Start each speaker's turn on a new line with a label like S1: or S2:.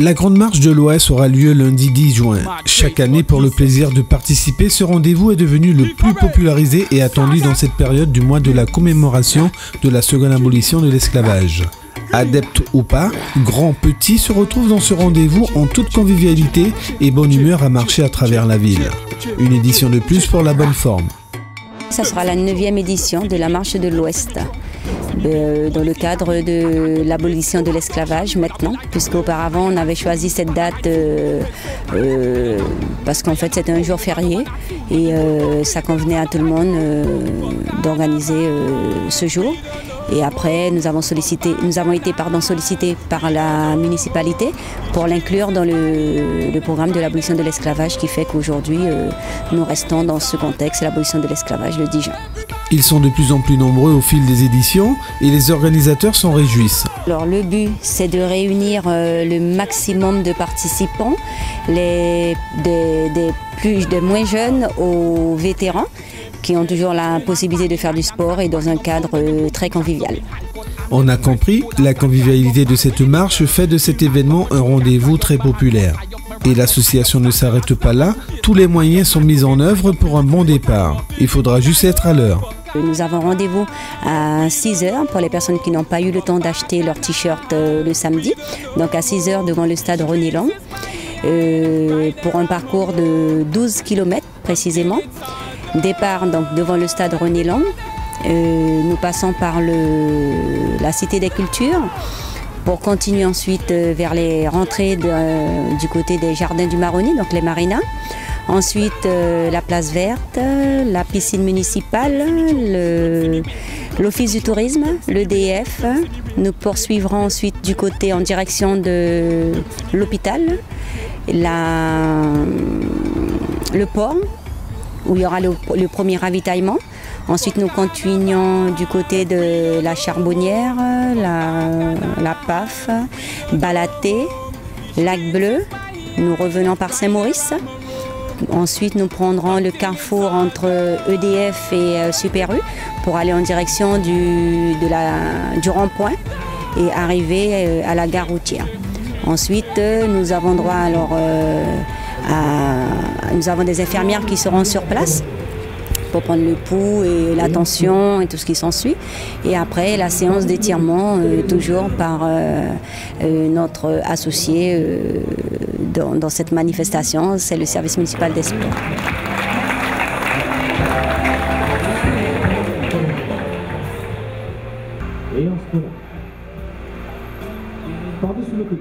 S1: La Grande Marche de l'Ouest aura lieu lundi 10 juin. Chaque année, pour le plaisir de participer, ce rendez-vous est devenu le plus popularisé et attendu dans cette période du mois de la commémoration de la seconde abolition de l'esclavage. Adeptes ou pas, grands, petits se retrouvent dans ce rendez-vous en toute convivialité et bonne humeur à marcher à travers la ville. Une édition de plus pour la bonne forme.
S2: Ça sera la 9e édition de la Marche de l'Ouest, dans le cadre de l'abolition de l'esclavage maintenant, puisqu'auparavant on avait choisi cette date parce qu'en fait c'était un jour férié et ça convenait à tout le monde d'organiser ce jour. Et après, nous avons été sollicités par la municipalité pour l'inclure dans le programme de l'abolition de l'esclavage qui fait qu'aujourd'hui, nous restons dans ce contexte, l'abolition de l'esclavage le 10 juin.
S1: Ils sont de plus en plus nombreux au fil des éditions et les organisateurs s'en réjouissent.
S2: Alors, le but, c'est de réunir le maximum de participants, des moins jeunes aux vétérans, qui ont toujours la possibilité de faire du sport et dans un cadre très convivial.
S1: On a compris, la convivialité de cette marche fait de cet événement un rendez-vous très populaire. Et l'association ne s'arrête pas là, tous les moyens sont mis en œuvre pour un bon départ. Il faudra juste être à l'heure.
S2: Nous avons rendez-vous à 6h pour les personnes qui n'ont pas eu le temps d'acheter leur t-shirt le samedi, donc à 6h devant le stade René Lang, pour un parcours de 12 km précisément. Départ donc devant le stade René Lang, nous passons par la Cité des Cultures pour continuer ensuite vers les rentrées du côté des Jardins du Maroni, donc les marinas. Ensuite la place verte, la piscine municipale, l'office du tourisme, l'EDF. Nous poursuivrons ensuite du côté en direction de l'hôpital, le port, où il y aura le premier ravitaillement. Ensuite, nous continuons du côté de la Charbonnière, la PAF, Balaté, Lac Bleu. Nous revenons par Saint-Maurice. Ensuite, nous prendrons le carrefour entre EDF et Super U pour aller en direction du rond-point et arriver à la gare routière. Ensuite, nous avons droit alors nous avons des infirmières qui seront sur place pour prendre le pouls et la tension et tout ce qui s'ensuit. Et après, la séance d'étirement, toujours par notre associé dans cette manifestation, c'est le service municipal des sports.
S3: Et en ce moment, par-dessus le coup,